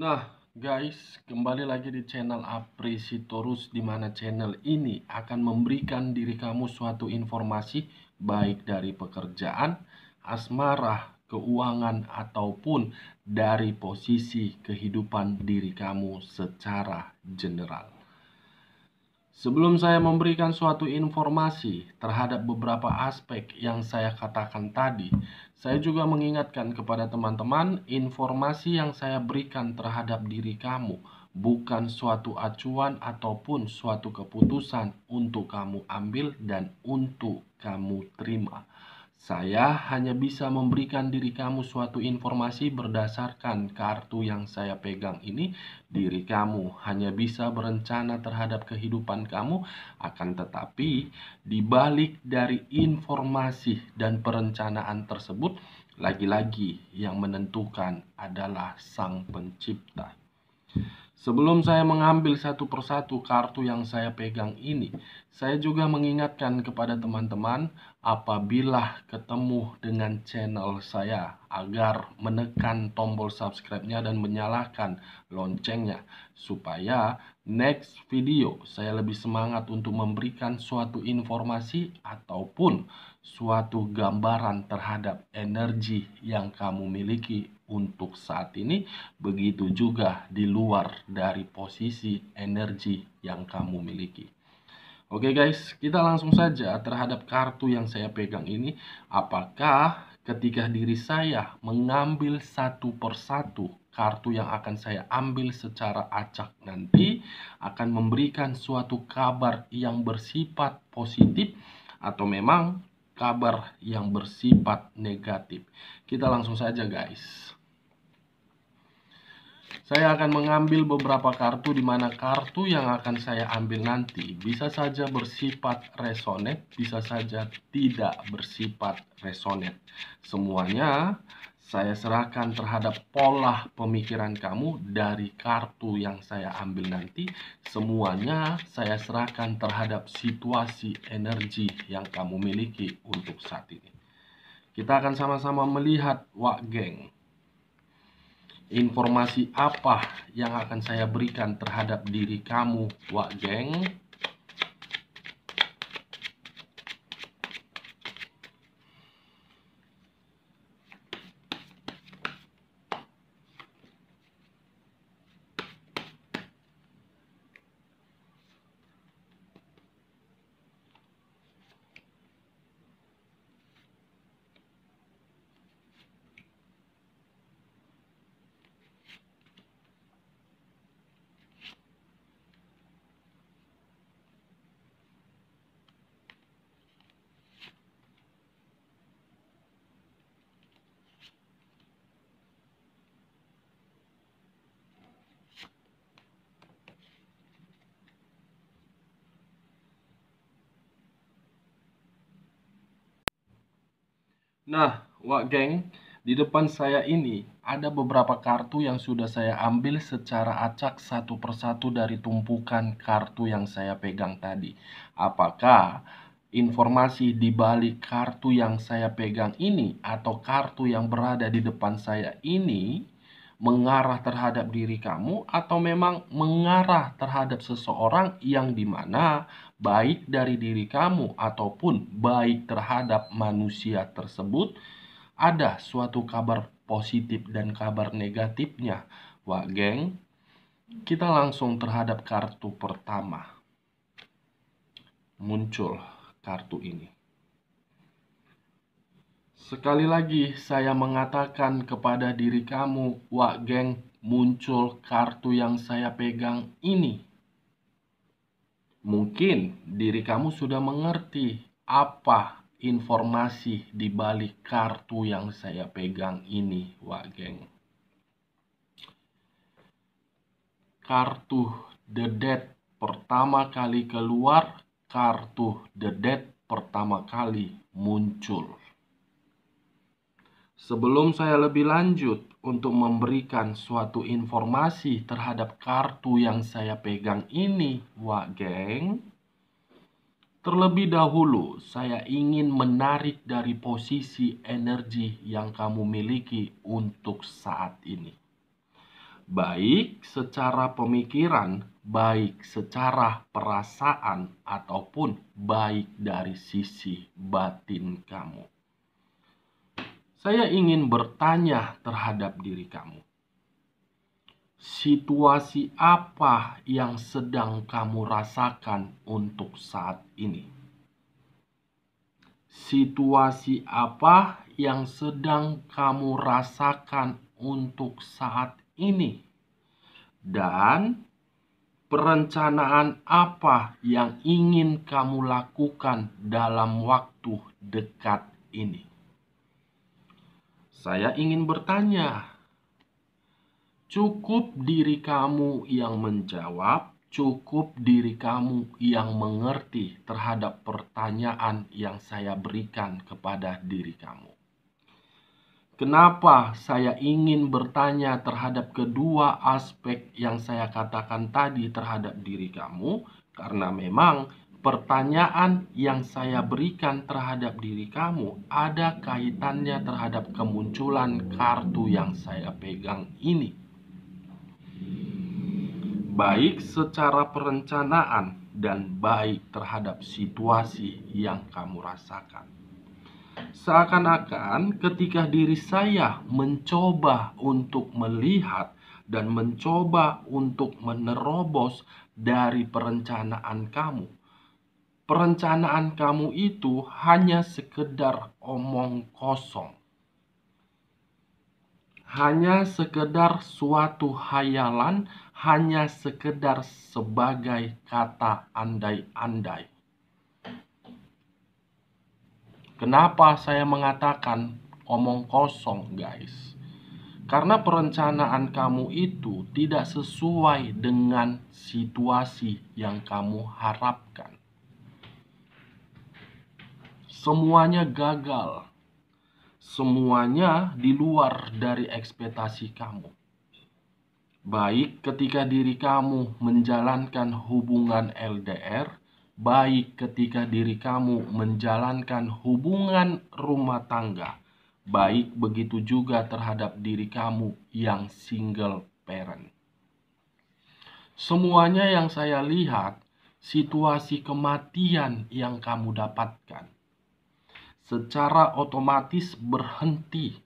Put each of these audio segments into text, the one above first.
Nah, guys, kembali lagi di channel Apresitorus, di mana channel ini akan memberikan diri kamu suatu informasi baik dari pekerjaan, asmara, keuangan, ataupun dari posisi kehidupan diri kamu secara general. Sebelum saya memberikan suatu informasi terhadap beberapa aspek yang saya katakan tadi, saya juga mengingatkan kepada teman-teman, informasi yang saya berikan terhadap diri kamu bukan suatu acuan ataupun suatu keputusan untuk kamu ambil dan untuk kamu terima. Saya hanya bisa memberikan diri kamu suatu informasi berdasarkan kartu yang saya pegang ini. Diri kamu hanya bisa berencana terhadap kehidupan kamu, akan tetapi di balik dari informasi dan perencanaan tersebut, lagi-lagi yang menentukan adalah Sang Pencipta. Sebelum saya mengambil satu persatu kartu yang saya pegang ini, saya juga mengingatkan kepada teman-teman apabila ketemu dengan channel saya agar menekan tombol subscribe-nya dan menyalakan loncengnya supaya next video saya lebih semangat untuk memberikan suatu informasi ataupun suatu gambaran terhadap energi yang kamu miliki untuk saat ini, begitu juga di luar dari posisi energi yang kamu miliki. Oke guys, kita langsung saja terhadap kartu yang saya pegang ini. Apakah ketika diri saya mengambil satu persatu kartu yang akan saya ambil secara acak nanti akan memberikan suatu kabar yang bersifat positif atau memang kabar yang bersifat negatif? Kita langsung saja guys. Saya akan mengambil beberapa kartu, di mana kartu yang akan saya ambil nanti bisa saja bersifat resonate, bisa saja tidak bersifat resonate. Semuanya saya serahkan terhadap pola pemikiran kamu dari kartu yang saya ambil nanti. Semuanya saya serahkan terhadap situasi energi yang kamu miliki untuk saat ini. Kita akan sama-sama melihat, Wak Geng, informasi apa yang akan saya berikan terhadap diri kamu, Wak Geng. Nah, Wak Geng, di depan saya ini ada beberapa kartu yang sudah saya ambil secara acak satu persatu dari tumpukan kartu yang saya pegang tadi. Apakah informasi di balik kartu yang saya pegang ini atau kartu yang berada di depan saya ini mengarah terhadap diri kamu atau memang mengarah terhadap seseorang yang dimana baik dari diri kamu ataupun baik terhadap manusia tersebut ada suatu kabar positif dan kabar negatifnya, Wak Geng? Kita langsung terhadap kartu pertama. Muncul kartu ini. Sekali lagi saya mengatakan kepada diri kamu, Wak Geng, muncul kartu yang saya pegang ini. Mungkin diri kamu sudah mengerti apa informasi di balik kartu yang saya pegang ini, Wak Geng. Kartu The Death pertama kali keluar, kartu The Death pertama kali muncul. Sebelum saya lebih lanjut untuk memberikan suatu informasi terhadap kartu yang saya pegang ini, Wak Geng, terlebih dahulu saya ingin menarik dari posisi energi yang kamu miliki untuk saat ini. baik secara pemikiran, baik secara perasaan, ataupun baik dari sisi batin kamu. Saya ingin bertanya terhadap diri kamu. Situasi apa yang sedang kamu rasakan untuk saat ini? Situasi apa yang sedang kamu rasakan untuk saat ini? Dan perencanaan apa yang ingin kamu lakukan dalam waktu dekat ini? Saya ingin bertanya, cukup diri kamu yang menjawab, cukup diri kamu yang mengerti terhadap pertanyaan yang saya berikan kepada diri kamu. Kenapa saya ingin bertanya terhadap kedua aspek yang saya katakan tadi terhadap diri kamu? Karena memang pertanyaan yang saya berikan terhadap diri kamu ada kaitannya terhadap kemunculan kartu yang saya pegang ini. Baik secara perencanaan dan baik terhadap situasi yang kamu rasakan. Seakan-akan ketika diri saya mencoba untuk melihat dan mencoba untuk menerobos dari perencanaan kamu. Perencanaan kamu itu hanya sekedar omong kosong. Hanya sekedar suatu hayalan, hanya sekedar sebagai kata andai-andai. Kenapa saya mengatakan omong kosong, guys? Karena perencanaan kamu itu tidak sesuai dengan situasi yang kamu harapkan. Semuanya gagal. Semuanya di luar dari ekspektasi kamu. Baik ketika diri kamu menjalankan hubungan LDR, baik ketika diri kamu menjalankan hubungan rumah tangga, baik begitu juga terhadap diri kamu yang single parent. Semuanya yang saya lihat, situasi kematian yang kamu dapatkan secara otomatis berhenti.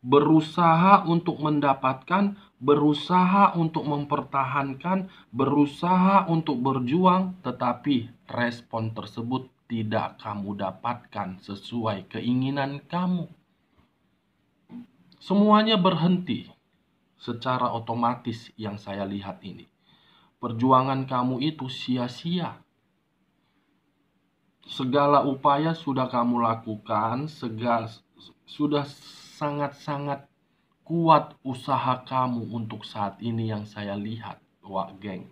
Berusaha untuk mendapatkan, berusaha untuk mempertahankan, berusaha untuk berjuang, tetapi respon tersebut tidak kamu dapatkan sesuai keinginan kamu. Semuanya berhenti secara otomatis yang saya lihat ini. Perjuangan kamu itu sia-sia. Segala upaya sudah kamu lakukan, sudah sangat-sangat kuat usaha kamu untuk saat ini yang saya lihat, wak geng.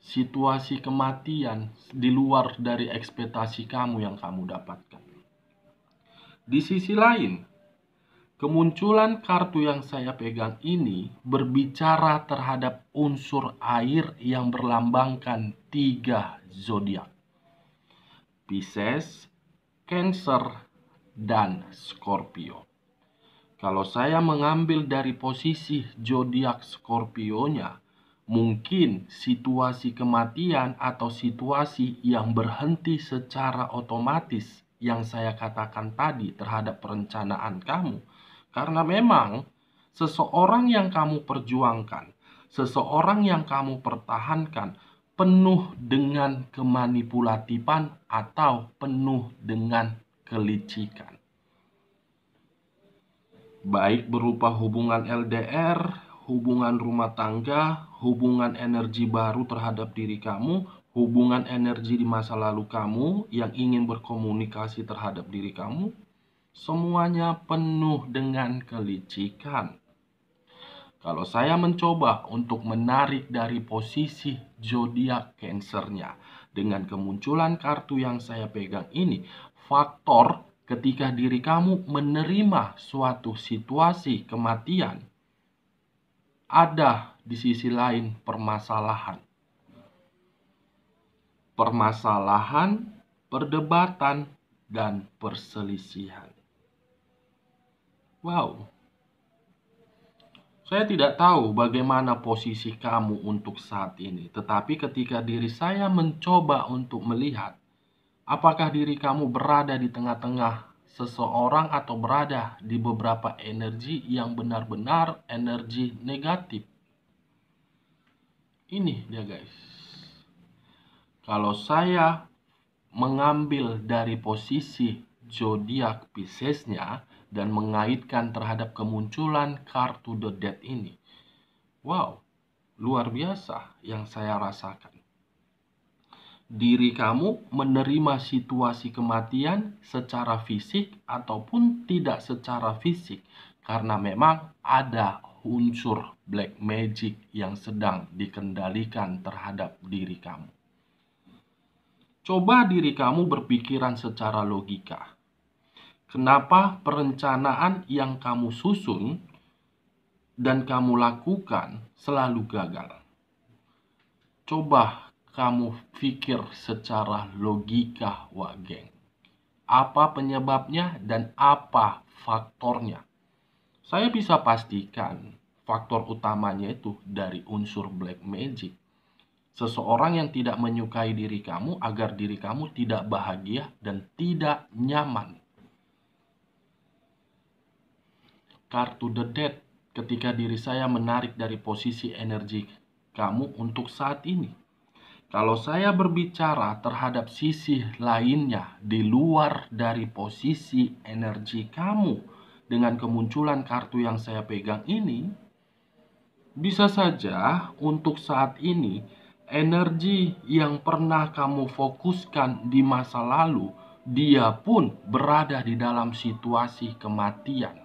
Situasi kematian di luar dari ekspektasi kamu yang kamu dapatkan. Di sisi lain, kemunculan kartu yang saya pegang ini berbicara terhadap unsur air yang berlambangkan 3 zodiak. Pisces, Cancer, dan Scorpio. Kalau saya mengambil dari posisi zodiak Scorpio-nya, mungkin situasi kematian atau situasi yang berhenti secara otomatis yang saya katakan tadi terhadap perencanaan kamu. Karena memang seseorang yang kamu perjuangkan, seseorang yang kamu pertahankan, penuh dengan kemanipulatifan atau penuh dengan kelicikan. Baik berupa hubungan LDR, hubungan rumah tangga, hubungan energi baru terhadap diri kamu, hubungan energi di masa lalu kamu yang ingin berkomunikasi terhadap diri kamu, semuanya penuh dengan kelicikan. Kalau saya mencoba untuk menarik dari posisi zodiak Cancer-nya dengan kemunculan kartu yang saya pegang ini, faktor ketika diri kamu menerima suatu situasi kematian, ada di sisi lain permasalahan. Permasalahan, perdebatan, dan perselisihan. Wow. Saya tidak tahu bagaimana posisi kamu untuk saat ini, tetapi ketika diri saya mencoba untuk melihat apakah diri kamu berada di tengah-tengah seseorang atau berada di beberapa energi yang benar-benar energi negatif. Ini dia guys. Kalau saya mengambil dari posisi zodiak Piscesnya dan mengaitkan terhadap kemunculan kartu The Death ini. Wow, luar biasa yang saya rasakan. Diri kamu menerima situasi kematian secara fisik ataupun tidak secara fisik, karena memang ada unsur black magic yang sedang dikendalikan terhadap diri kamu. Coba diri kamu berpikiran secara logika. Kenapa perencanaan yang kamu susun dan kamu lakukan selalu gagal? Coba kamu pikir secara logika, wak geng. Apa penyebabnya dan apa faktornya? Saya bisa pastikan faktor utamanya itu dari unsur black magic. Seseorang yang tidak menyukai diri kamu agar diri kamu tidak bahagia dan tidak nyaman. Kartu The Death ketika diri saya menarik dari posisi energi kamu untuk saat ini. Kalau saya berbicara terhadap sisi lainnya di luar dari posisi energi kamu dengan kemunculan kartu yang saya pegang ini, bisa saja untuk saat ini energi yang pernah kamu fokuskan di masa lalu, dia pun berada di dalam situasi kematian.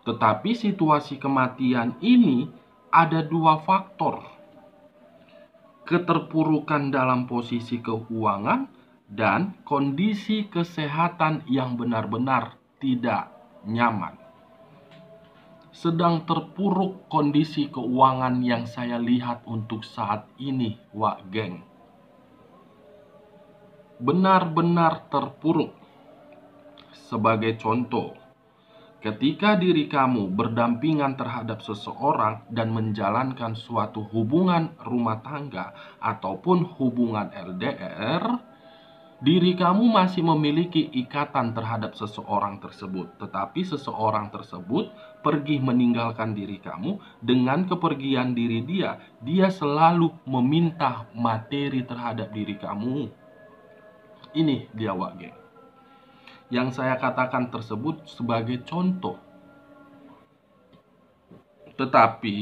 Tetapi situasi kematian ini ada dua faktor. Keterpurukan dalam posisi keuangan dan kondisi kesehatan yang benar-benar tidak nyaman. Sedang terpuruk kondisi keuangan yang saya lihat untuk saat ini, wak geng. Benar-benar terpuruk. Sebagai contoh, ketika diri kamu berdampingan terhadap seseorang dan menjalankan suatu hubungan rumah tangga ataupun hubungan LDR, diri kamu masih memiliki ikatan terhadap seseorang tersebut. Tetapi seseorang tersebut pergi meninggalkan diri kamu. Dengan kepergian diri dia, dia selalu meminta materi terhadap diri kamu. Ini dia wak geng. Yang saya katakan tersebut sebagai contoh. Tetapi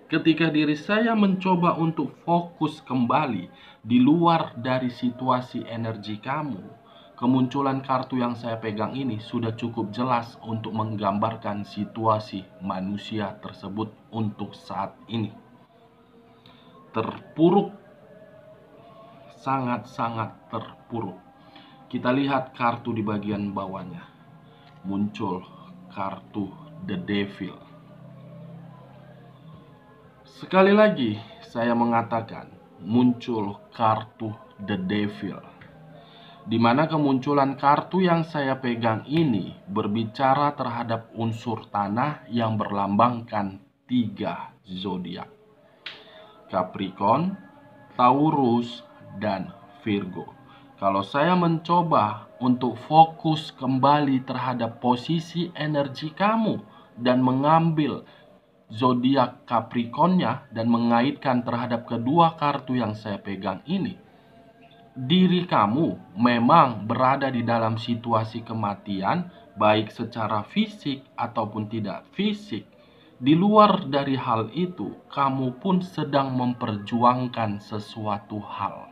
ketika diri saya mencoba untuk fokus kembali di luar dari situasi energi kamu, kemunculan kartu yang saya pegang ini sudah cukup jelas untuk menggambarkan situasi manusia tersebut untuk saat ini. Terpuruk, sangat-sangat terpuruk. Kita lihat kartu di bagian bawahnya. Muncul kartu The Devil. Sekali lagi saya mengatakan muncul kartu The Devil, di mana kemunculan kartu yang saya pegang ini berbicara terhadap unsur tanah yang berlambangkan 3 zodiak: Capricorn, Taurus, dan Virgo. Kalau saya mencoba untuk fokus kembali terhadap posisi energi kamu dan mengambil zodiak Capricornnya dan mengaitkan terhadap kedua kartu yang saya pegang ini, diri kamu memang berada di dalam situasi kematian, baik secara fisik ataupun tidak fisik. Di luar dari hal itu, kamu pun sedang memperjuangkan sesuatu hal.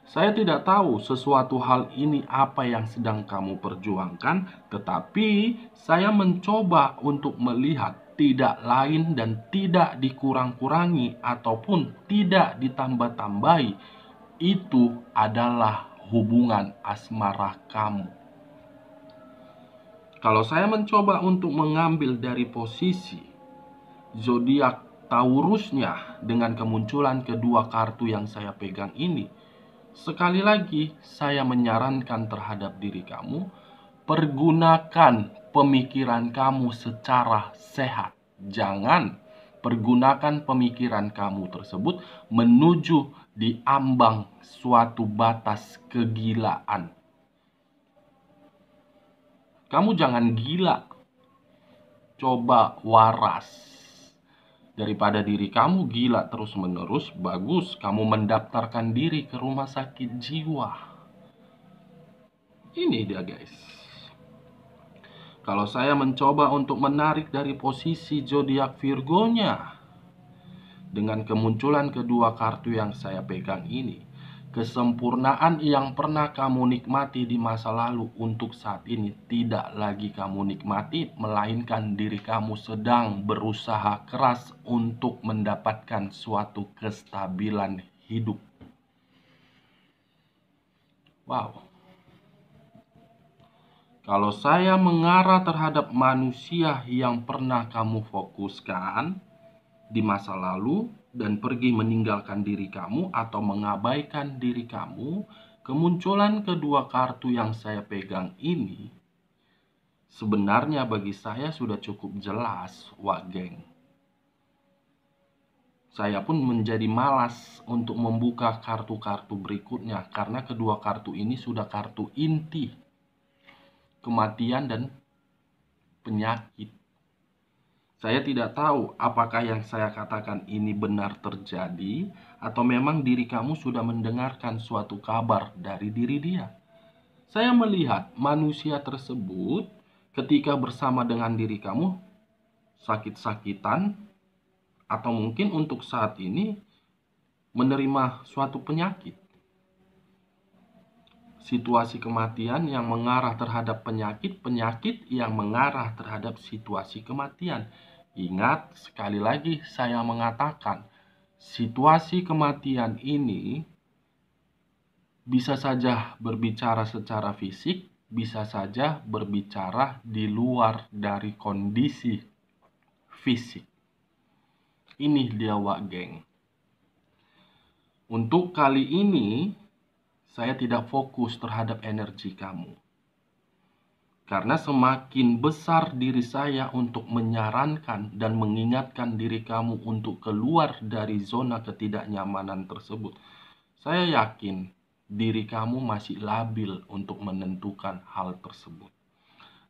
Saya tidak tahu sesuatu hal ini apa yang sedang kamu perjuangkan, tetapi saya mencoba untuk melihat tidak lain dan tidak dikurang-kurangi ataupun tidak ditambah-tambahi. Itu adalah hubungan asmara kamu. Kalau saya mencoba untuk mengambil dari posisi zodiak Taurusnya dengan kemunculan kedua kartu yang saya pegang ini, sekali lagi saya menyarankan terhadap diri kamu, pergunakan pemikiran kamu secara sehat. Jangan pergunakan pemikiran kamu tersebut menuju di ambang suatu batas kegilaan. Kamu jangan gila. Coba waras. Daripada diri kamu gila terus-menerus, bagus kamu mendaftarkan diri ke rumah sakit jiwa. Ini dia guys. Kalau saya mencoba untuk menarik dari posisi zodiak Virgonya, dengan kemunculan kedua kartu yang saya pegang ini, kesempurnaan yang pernah kamu nikmati di masa lalu untuk saat ini tidak lagi kamu nikmati, melainkan diri kamu sedang berusaha keras untuk mendapatkan suatu kestabilan hidup. Wow. Kalau saya mengarah terhadap manusia yang pernah kamu fokuskan di masa lalu dan pergi meninggalkan diri kamu atau mengabaikan diri kamu, kemunculan kedua kartu yang saya pegang ini sebenarnya bagi saya sudah cukup jelas, wak geng. Saya pun menjadi malas untuk membuka kartu-kartu berikutnya karena kedua kartu ini sudah kartu inti. Kematian dan penyakit. Saya tidak tahu apakah yang saya katakan ini benar terjadi atau memang diri kamu sudah mendengarkan suatu kabar dari diri dia. Saya melihat manusia tersebut ketika bersama dengan diri kamu sakit-sakitan atau mungkin untuk saat ini menerima suatu penyakit. Situasi kematian yang mengarah terhadap penyakit yang mengarah terhadap situasi kematian. Ingat, sekali lagi saya mengatakan, situasi kematian ini bisa saja berbicara secara fisik, bisa saja berbicara di luar dari kondisi fisik. Ini dia wak geng. Untuk kali ini, saya tidak fokus terhadap energi kamu. Karena semakin besar diri saya untuk menyarankan dan mengingatkan diri kamu untuk keluar dari zona ketidaknyamanan tersebut, saya yakin diri kamu masih labil untuk menentukan hal tersebut.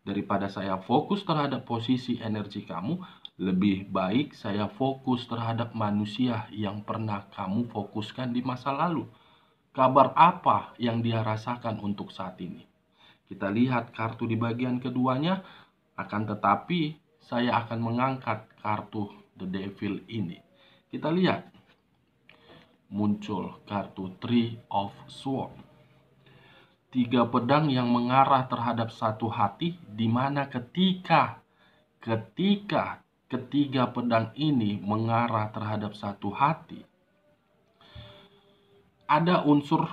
Daripada saya fokus terhadap posisi energi kamu, lebih baik saya fokus terhadap manusia yang pernah kamu fokuskan di masa lalu. Kabar apa yang dia rasakan untuk saat ini? Kita lihat kartu di bagian keduanya, akan tetapi saya akan mengangkat kartu The Devil ini. Kita lihat, muncul kartu Three of Swords. 3 pedang yang mengarah terhadap satu hati, di mana ketika ketiga pedang ini mengarah terhadap satu hati, ada unsur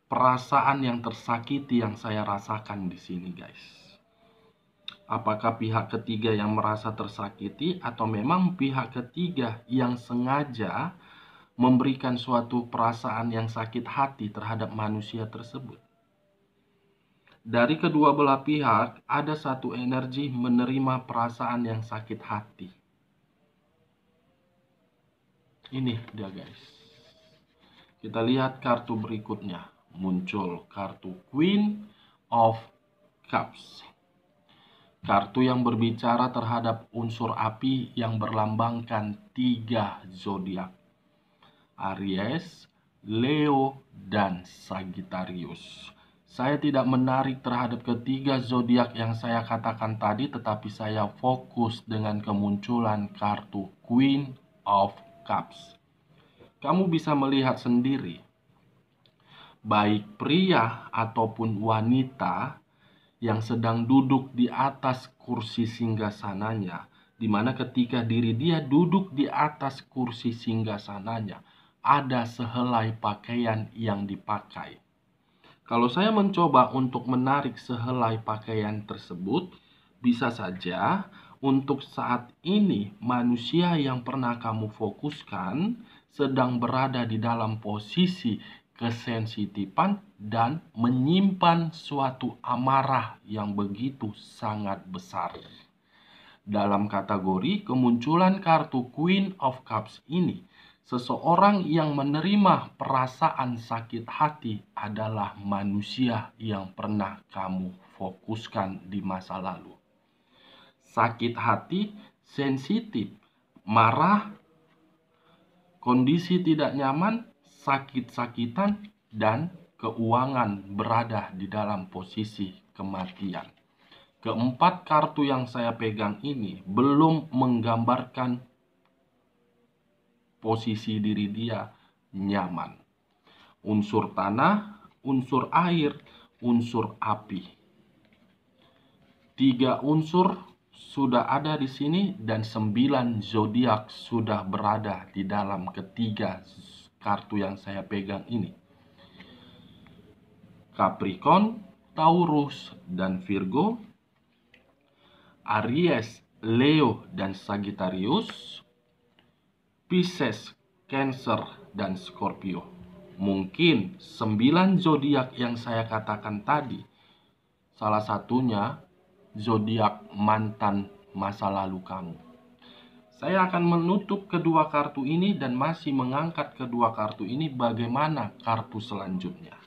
perasaan yang tersakiti yang saya rasakan di sini, guys. Apakah pihak ketiga yang merasa tersakiti atau memang pihak ketiga yang sengaja memberikan suatu perasaan yang sakit hati terhadap manusia tersebut? Dari kedua belah pihak ada satu energi menerima perasaan yang sakit hati. Ini dia, guys. Kita lihat kartu berikutnya. Muncul kartu Queen of Cups. Kartu yang berbicara terhadap unsur api yang berlambangkan 3 zodiak. Aries, Leo, dan Sagittarius. Saya tidak menarik terhadap ketiga zodiak yang saya katakan tadi, tetapi saya fokus dengan kemunculan kartu Queen of Cups. Kamu bisa melihat sendiri, baik pria ataupun wanita yang sedang duduk di atas kursi singgasananya, di mana ketika diri dia duduk di atas kursi singgasananya, ada sehelai pakaian yang dipakai. Kalau saya mencoba untuk menarik sehelai pakaian tersebut, bisa saja untuk saat ini manusia yang pernah kamu fokuskan sedang berada di dalam posisi kesensitifan, dan menyimpan suatu amarah yang begitu sangat besar. Dalam kategori kemunculan kartu Queen of Cups ini, seseorang yang menerima perasaan sakit hati adalah manusia yang pernah kamu fokuskan di masa lalu. Sakit hati, sensitif, marah, kondisi tidak nyaman, sakit-sakitan, dan keuangan berada di dalam posisi kematian. Keempat kartu yang saya pegang ini belum menggambarkan posisi diri dia nyaman. Unsur tanah, unsur air, unsur api. 3 unsur sudah ada di sini dan 9 zodiak sudah berada di dalam ketiga kartu yang saya pegang ini. Capricorn, Taurus, dan Virgo. Aries, Leo, dan Sagittarius. Pisces, Cancer, dan Scorpio. Mungkin 9 zodiak yang saya katakan tadi, salah satunya zodiak mantan masa lalu kamu. Saya akan menutup kedua kartu ini dan masih mengangkat kedua kartu ini. Bagaimana kartu selanjutnya?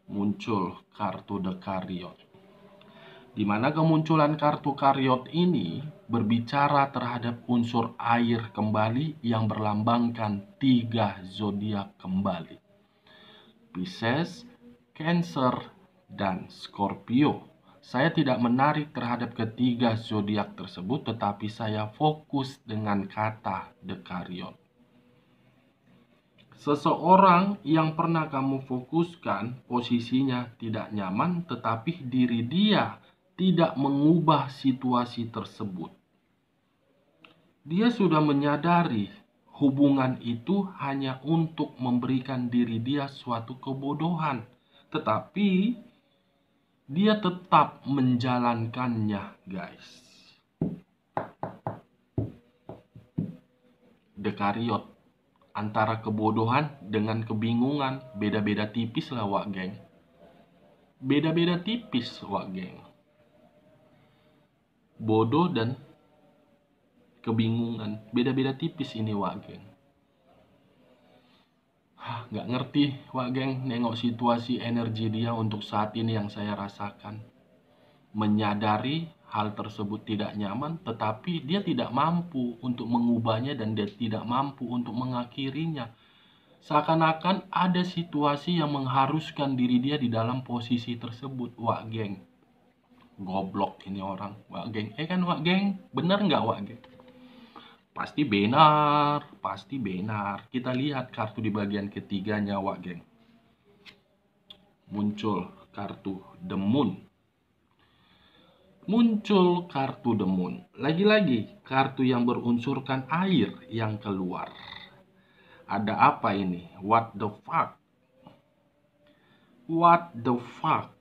Muncul kartu The Chariot, di mana kemunculan kartu Chariot ini berbicara terhadap unsur air kembali yang berlambangkan 3 zodiak kembali. Pisces, Cancer, dan Scorpio. Saya tidak menarik terhadap ketiga zodiak tersebut, tetapi saya fokus dengan kata The Chariot. Seseorang yang pernah kamu fokuskan posisinya tidak nyaman, tetapi diri dia tidak mengubah situasi tersebut. Dia sudah menyadari hubungan itu hanya untuk memberikan diri dia suatu kebodohan, tetapi dia tetap menjalankannya, guys. The Chariot, antara kebodohan dengan kebingungan, beda-beda tipis lah, wak geng. Beda-beda tipis, wak geng. Bodoh dan kebingungan, beda-beda tipis ini, wak geng. Nggak ngerti, wak geng, nengok situasi energi dia untuk saat ini yang saya rasakan. Menyadari hal tersebut tidak nyaman, tetapi dia tidak mampu untuk mengubahnya dan dia tidak mampu untuk mengakhirinya. Seakan-akan ada situasi yang mengharuskan diri dia di dalam posisi tersebut, wak geng. Goblok ini orang, wak geng. Kan wak geng, bener nggak wak geng? Pasti benar, pasti benar. Kita lihat kartu di bagian ketiganya, wak geng. Muncul kartu The Moon. Muncul kartu The Moon. Lagi-lagi kartu yang berunsurkan air yang keluar. Ada apa ini? What the fuck? What the fuck?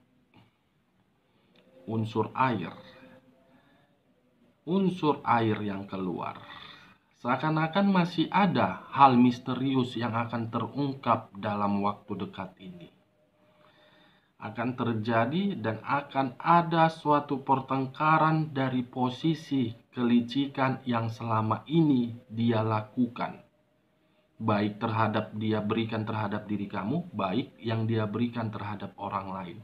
Unsur air. Unsur air yang keluar. Seakan-akan masih ada hal misterius yang akan terungkap dalam waktu dekat ini. Akan terjadi dan akan ada suatu pertengkaran dari posisi kelicikan yang selama ini dia lakukan. Baik terhadap dia berikan terhadap diri kamu, baik yang dia berikan terhadap orang lain.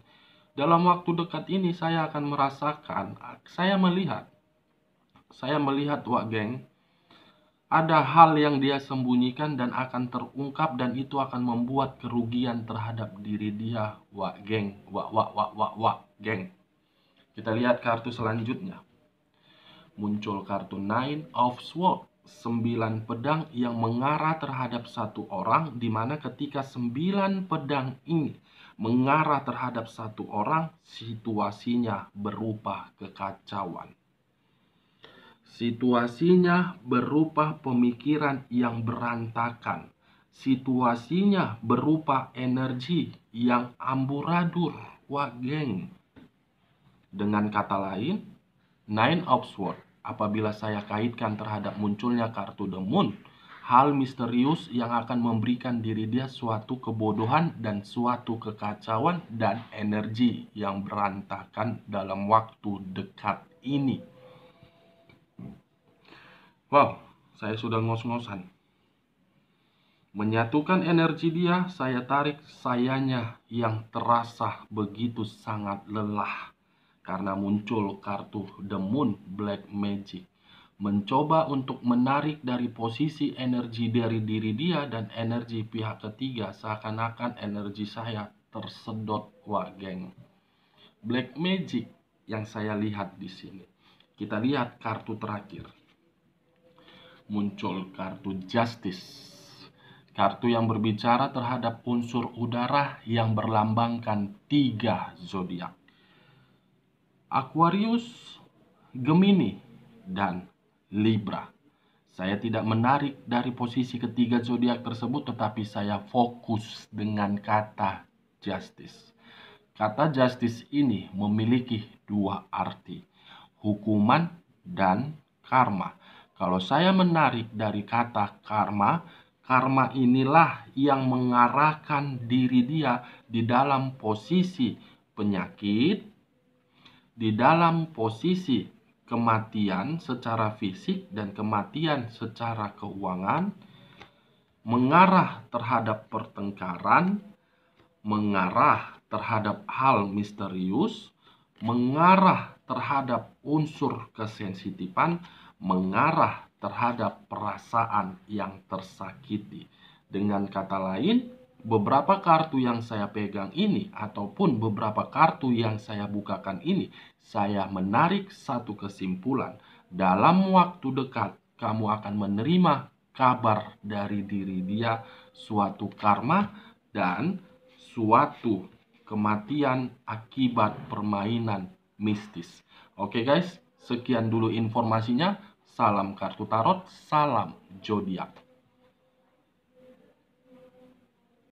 Dalam waktu dekat ini saya akan merasakan, saya melihat wak geng, ada hal yang dia sembunyikan dan akan terungkap dan itu akan membuat kerugian terhadap diri dia, wak geng. Wak geng. Kita lihat kartu selanjutnya. Muncul kartu Nine of Swords, 9 pedang yang mengarah terhadap satu orang, di mana ketika 9 pedang ini mengarah terhadap satu orang, situasinya berupa kekacauan. Situasinya berupa pemikiran yang berantakan. Situasinya berupa energi yang amburadul, wak geng. Dengan kata lain, Nine of Swords, apabila saya kaitkan terhadap munculnya kartu The Moon, hal misterius yang akan memberikan diri dia suatu kebodohan dan suatu kekacauan dan energi yang berantakan dalam waktu dekat ini. Wow, saya sudah ngos-ngosan. Menyatukan energi dia, saya tarik sayanya yang terasa begitu sangat lelah karena muncul kartu The Moon Black Magic. Mencoba untuk menarik dari posisi energi dari diri dia dan energi pihak ketiga, seakan-akan energi saya tersedot, wah geng. Black Magic yang saya lihat di sini. Kita lihat kartu terakhir. Muncul kartu Justice. Kartu yang berbicara terhadap unsur udara yang berlambangkan 3 zodiak. Aquarius, Gemini, dan Libra. Saya tidak menarik dari posisi ketiga zodiak tersebut, tetapi saya fokus dengan kata justice. Kata justice ini memiliki 2 arti, hukuman dan karma. Kalau saya menarik dari kata karma, karma inilah yang mengarahkan diri dia di dalam posisi penyakit, di dalam posisi kematian secara fisik dan kematian secara keuangan, mengarah terhadap pertengkaran, mengarah terhadap hal misterius, mengarah terhadap unsur kesensitifan, mengarah terhadap perasaan yang tersakiti. Dengan kata lain, beberapa kartu yang saya pegang ini ataupun beberapa kartu yang saya bukakan ini, saya menarik satu kesimpulan. Dalam waktu dekat, kamu akan menerima kabar dari diri dia, suatu karma dan suatu kematian akibat permainan mistis. Oke guys, sekian dulu informasinya. Salam kartu tarot, salam zodiak.